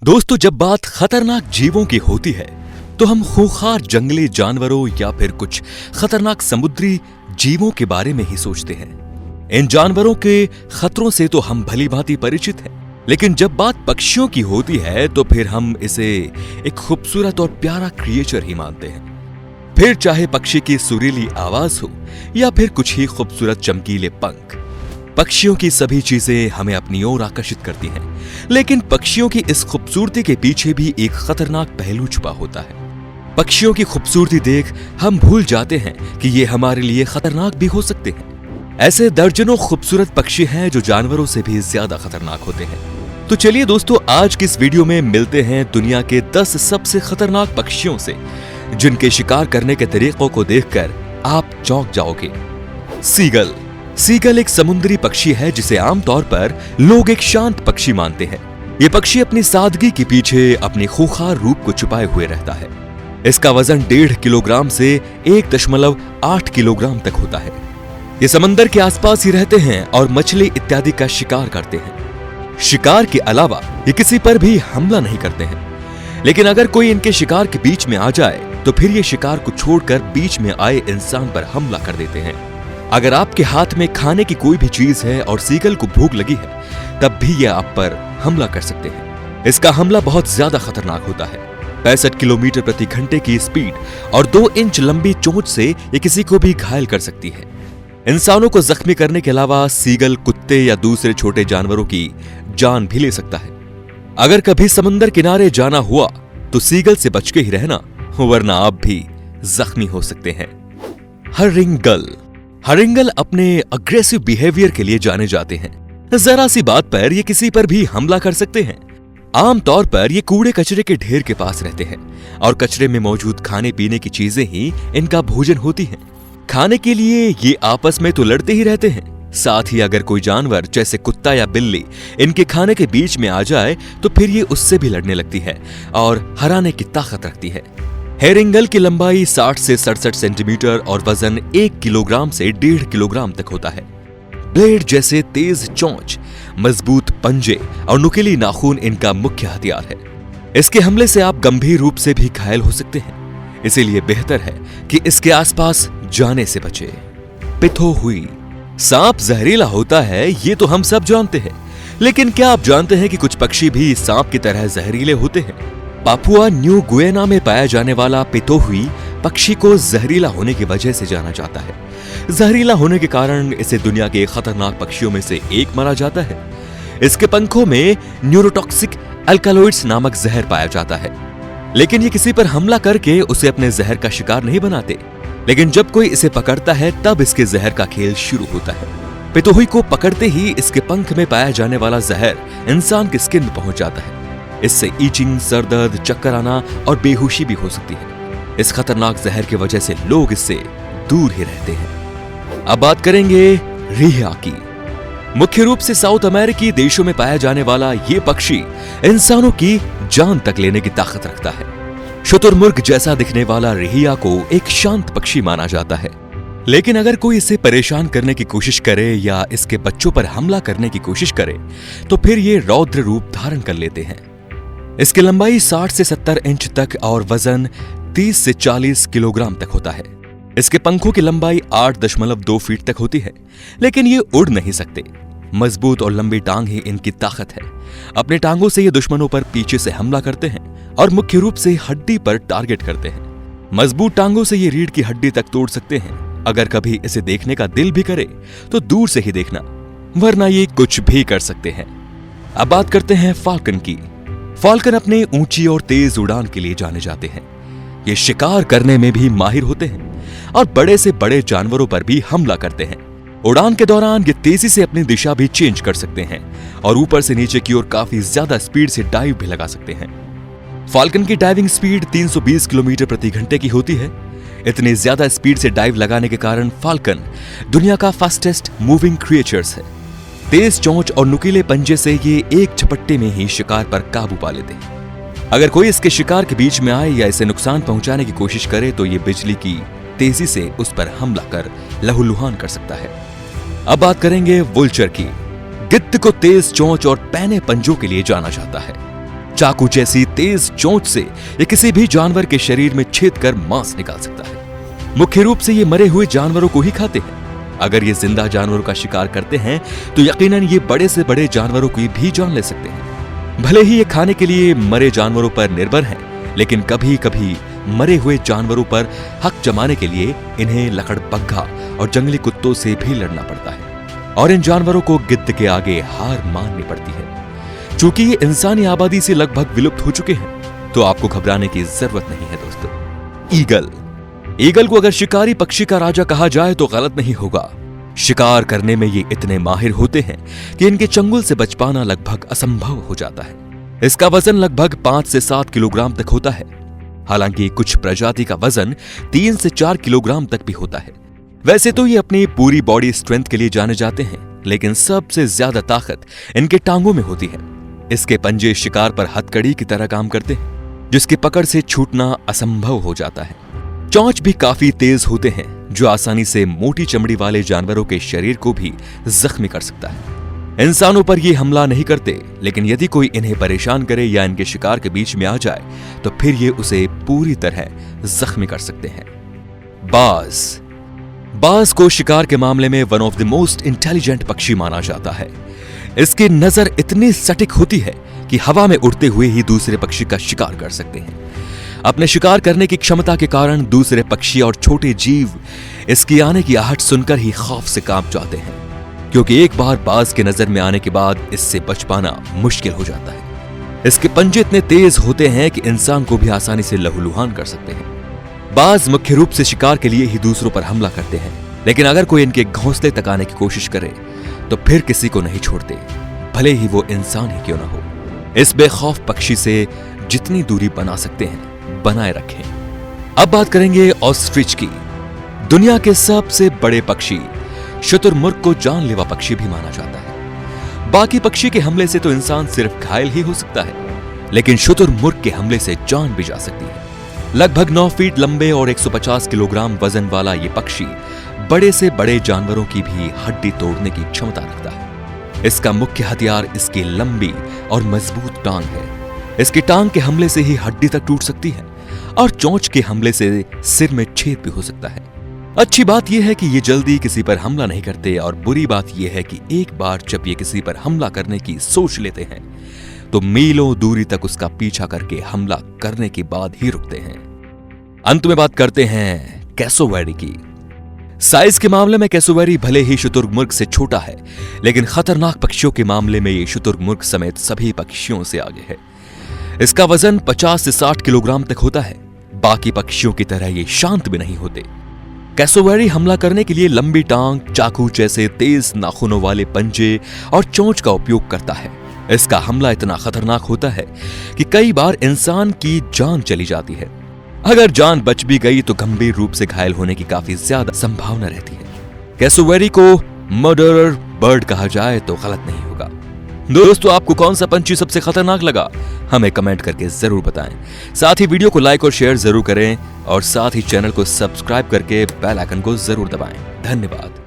दोस्तों, जब बात खतरनाक जीवों की होती है तो हम खूंखार जंगली जानवरों या फिर कुछ खतरनाक समुद्री जीवों के बारे में ही सोचते हैं। इन जानवरों के खतरों से तो हम भली भांति परिचित हैं, लेकिन जब बात पक्षियों की होती है तो फिर हम इसे एक खूबसूरत और प्यारा क्रिएचर ही मानते हैं। फिर चाहे पक्षी की सुरीली आवाज हो या फिर कुछ ही खूबसूरत चमकीले पंख, पक्षियों की सभी चीजें हमें अपनी ओर आकर्षित करती हैं। लेकिन पक्षियों की इस खूबसूरती के पीछे भी एक खतरनाक पहलू छुपा होता है। पक्षियों की खूबसूरती देख हम भूल जाते हैं कि ये हमारे लिए खतरनाक भी हो सकते हैं। ऐसे दर्जनों खूबसूरत पक्षी हैं जो जानवरों से भी ज्यादा खतरनाक होते हैं। तो चलिए दोस्तों, आज की इस वीडियो में मिलते हैं दुनिया के 10 सबसे खतरनाक पक्षियों से, जिनके शिकार करने के तरीकों को देखकर आप चौंक जाओगे। सीगल एक समुद्री पक्षी है जिसे आमतौर पर लोग एक शांत पक्षी मानते हैं। ये पक्षी अपनी सादगी के पीछे अपने खूंखार रूप को छुपाए हुए रहता है। इसका वजन 1.5 किलोग्राम से 1.8 किलोग्राम तक होता है। ये समंदर के आसपास ही रहते हैं और मछली इत्यादि का शिकार करते हैं। शिकार के अलावा ये किसी पर भी हमला नहीं करते हैं, लेकिन अगर कोई इनके शिकार के बीच में आ जाए तो फिर ये शिकार को छोड़कर बीच में आए इंसान पर हमला कर देते हैं। अगर आपके हाथ में खाने की कोई भी चीज है और सीगल को भूख लगी है, तब भी ये आप पर हमला कर सकते हैं। इसका हमला बहुत ज्यादा खतरनाक होता है। 65 किलोमीटर प्रति घंटे की स्पीड और 2 इंच लंबी चोंच से ये किसी को भी घायल कर सकती है। इंसानों को जख्मी करने के अलावा सीगल कुत्ते या दूसरे छोटे जानवरों की जान भी ले सकता है। अगर कभी समुद्र किनारे जाना हुआ तो सीगल से बच के ही रहना, वरना आप भी जख्मी हो सकते हैं। हरिंगल अपने अग्रेसिव बिहेवियर के लिए जाने जाते हैं। जरा सी बात पर ये किसी पर भी हमला कर सकते हैं। आमतौर पर ये कूड़े कचरे के ढेर के पास रहते हैं और कचरे में मौजूद खाने पीने की चीजें ही इनका भोजन होती हैं। खाने के लिए ये आपस में तो लड़ते ही रहते हैं, साथ ही अगर कोई जानवर जैसे कुत्ता या बिल्ली इनके खाने के बीच में आ जाए तो फिर ये उससे भी लड़ने लगती है और हराने की ताकत रखती है। हेरिंगल की लंबाई 60 से 67 सेंटीमीटर और वजन 1 किलोग्राम से 1.5 किलोग्राम तक होता है। ब्लेड जैसे तेज चोंच, मजबूत पंजे और नुकीली नाखून इनका मुख्य हथियार है। इसके हमले से आप गंभीर रूप से भी घायल हो सकते हैं, इसीलिए बेहतर है कि इसके आसपास जाने से बचे। पिथोहुई सांप जहरीला होता है, ये तो हम सब जानते हैं, लेकिन क्या आप जानते हैं कि कुछ पक्षी भी सांप की तरह जहरीले होते हैं? पापुआ न्यू गुयेना में पाया जाने वाला पिथोहुई पक्षी को जहरीला होने की वजह से जाना जाता है। जहरीला होने के कारण इसे दुनिया के खतरनाक पक्षियों में से एक माना जाता है। इसके पंखों में न्यूरोटॉक्सिक अल्कालॉइड्स नामक जहर पाया जाता है, लेकिन ये किसी पर हमला करके उसे अपने जहर का शिकार नहीं बनाते। लेकिन जब कोई इसे पकड़ता है तब इसके जहर का खेल शुरू होता है। पिथोहुई को पकड़ते ही इसके पंख में पाया जाने वाला जहर इंसान की स्किन में पहुंच जाता है। इससे ईचिंग, सरदर्द, चक्कर आना और बेहोशी भी हो सकती है। इस खतरनाक जहर की वजह से लोग इससे दूर ही रहते हैं। अब बात करेंगे रिहिया की। मुख्य रूप से साउथ अमेरिकी देशों में पाया जाने वाला ये पक्षी इंसानों की जान तक लेने की ताकत रखता है। शुतुरमुर्ग जैसा दिखने वाला रिहिया को एक शांत पक्षी माना जाता है, लेकिन अगर कोई इसे परेशान करने की कोशिश करे या इसके बच्चों पर हमला करने की कोशिश करे तो फिर ये रौद्र रूप धारण कर लेते हैं। इसकी लंबाई 60 से 70 इंच तक और वजन 30 से 40 किलोग्राम तक होता है। इसके पंखों की लंबाई 8.2 फीट तक होती है, लेकिन ये उड़ नहीं सकते। मजबूत और लंबी टांग ही इनकी ताकत है। अपने टांगों से ये दुश्मनों पर पीछे से हमला करते हैं और मुख्य रूप से हड्डी पर टारगेट करते हैं। मजबूत टांगों से ये रीढ़ की हड्डी तक तोड़ सकते हैं। अगर कभी इसे देखने का दिल भी करे तो दूर से ही देखना, वरना ये कुछ भी कर सकते हैं। अब बात करते हैं फाल्कन की। फाल्कन अपने ऊंची और तेज उड़ान के लिए जाने जाते हैं। ये शिकार करने में भी माहिर होते हैं और बड़े से बड़े जानवरों पर भी हमला करते हैं। उड़ान के दौरान ये तेजी से अपनी दिशा भी चेंज कर सकते हैं और ऊपर से नीचे की ओर काफी ज्यादा स्पीड से डाइव भी लगा सकते हैं। फाल्कन की डाइविंग स्पीड 320 किलोमीटर प्रति घंटे की होती है। इतनी ज्यादा स्पीड से डाइव लगाने के कारण फाल्कन दुनिया का फास्टेस्ट मूविंग क्रिएचर्स है। तेज चोंच और नुकीले पंजे से ये एक झपट्टे में ही शिकार पर काबू पा लेते हैं। अगर कोई इसके शिकार के बीच में आए या इसे नुकसान पहुंचाने की कोशिश करे तो ये बिजली की तेजी से उस पर हमला कर लहूलुहान कर सकता है। अब बात करेंगे वुल्चर की। गिद्ध को तेज चोंच और पैने पंजों के लिए जाना जाता है। चाकू जैसी तेज चोंच से ये किसी भी जानवर के शरीर में छेद कर मांस निकाल सकता है। मुख्य रूप से ये मरे हुए जानवरों को ही खाते हैं। अगर ये जिंदा जानवरों का शिकार करते हैं तो यकीनन ये बड़े से बड़े जानवरों की भी जान ले सकते हैं। भले ही ये खाने के लिए मरे जानवरों पर निर्भर हैं, लेकिन कभी कभी मरे हुए जानवरों पर हक जमाने के लिए इन्हें लकड़बग्घा और जंगली कुत्तों से भी लड़ना पड़ता है और इन जानवरों को गिद्ध के आगे हार माननी पड़ती है। चूंकि ये इंसानी आबादी से लगभग विलुप्त हो चुके हैं तो आपको घबराने की जरूरत नहीं है दोस्तों। ईगल को अगर शिकारी पक्षी का राजा कहा जाए तो गलत नहीं होगा। शिकार करने में ये इतने माहिर होते हैं कि इनके चंगुल से बच पाना लगभग असंभव हो जाता है। इसका वजन लगभग 5 से 7 किलोग्राम तक होता है। हालांकि कुछ प्रजाति का वजन 3 से 4 किलोग्राम तक भी होता है। वैसे तो ये अपनी पूरी बॉडी स्ट्रेंथ के लिए जाने जाते हैं, लेकिन सबसे ज्यादा ताकत इनके टांगों में होती है। इसके पंजे शिकार पर हथकड़ी की तरह काम करते हैं, जिसकी पकड़ से छूटना असंभव हो जाता है। चोंच भी काफी तेज होते हैं, जो आसानी से मोटी चमड़ी वाले जानवरों के शरीर को भी जख्मी कर सकता है। इंसानों पर ये हमला नहीं करते, लेकिन यदि कोई इन्हें परेशान करे या इनके शिकार के बीच में आ जाए तो फिर ये उसे पूरी तरह जख्मी कर सकते हैं। बाज को शिकार के मामले में one of the most intelligent पक्षी माना जाता है। इसकी नजर इतनी सटीक होती है कि हवा में उड़ते हुए ही दूसरे पक्षी का शिकार कर सकते हैं। अपने शिकार करने की क्षमता के कारण दूसरे पक्षी और छोटे जीव इसकी आने की आहट सुनकर ही खौफ से कांप जाते हैं, क्योंकि एक बार बाज के नजर में आने के बाद इससे बच पाना मुश्किल हो जाता है। इसके पंजे इतने तेज होते हैं कि इंसान को भी आसानी से लहूलुहान कर सकते हैं। बाज मुख्य रूप से शिकार के लिए ही दूसरों पर हमला करते हैं, लेकिन अगर कोई इनके घोंसले तक आने की कोशिश करे तो फिर किसी को नहीं छोड़ते, भले ही वो इंसान ही क्यों न हो। इस बेखौफ पक्षी से जितनी दूरी बना सकते हैं बनाए रखें। अब बात करेंगे ऑस्ट्रिच की। दुनिया के सबसे बड़े पक्षी शुतुरमुर्ग को जानलेवा पक्षी भी माना जाता है। बाकी पक्षी के हमले से तो इंसान सिर्फ घायल ही हो सकता है, लेकिन शुतुरमुर्ग के हमले से जान भी जा सकती है। लगभग 9 फीट लंबे और 150 किलोग्राम वजन वाला ये पक्षी बड़े से बड़े जानवरों की भी हड्डी तोड़ने की क्षमता रखता है। इसका मुख्य हथियार इसकी लंबी और मजबूत टांग है। इसकी टांग के हमले से ही हड्डी तक टूट सकती है और चोंच के हमले से सिर में छेद भी हो सकता है। अच्छी बात यह है कि ये जल्दी किसी पर हमला नहीं करते, और बुरी बात यह है कि एक बार जब ये किसी पर हमला करने की सोच लेते हैं तो मीलों दूरी तक उसका पीछा करके हमला करने के बाद ही रुकते हैं। अंत में बात करते हैं कैसोवेरी की। साइज के मामले में कैसोवेरी भले ही शुतुरमुर्ग से छोटा है, लेकिन खतरनाक पक्षियों के मामले में ये शुतुरमुर्ग समेत सभी पक्षियों से आगे है। इसका वजन 50 से 60 किलोग्राम तक होता है। बाकी पक्षियों की तरह ये शांत भी नहीं होते। कैसोवेरी हमला करने के लिए लंबी टांग, चाकू जैसे तेज नाखूनों वाले पंजे और चोंच का उपयोग करता है। इसका हमला इतना खतरनाक होता है कि कई बार इंसान की जान चली जाती है। अगर जान बच भी गई तो गंभीर रूप से घायल होने की काफी ज्यादा संभावना रहती है। कैसोवेरी को मर्डरर बर्ड कहा जाए तो गलत नहीं होगा। दोस्तों, आपको कौन सा पंछी सबसे खतरनाक लगा हमें कमेंट करके जरूर बताएं। साथ ही वीडियो को लाइक और शेयर जरूर करें, और साथ ही चैनल को सब्सक्राइब करके बेल आइकन को जरूर दबाएं। धन्यवाद।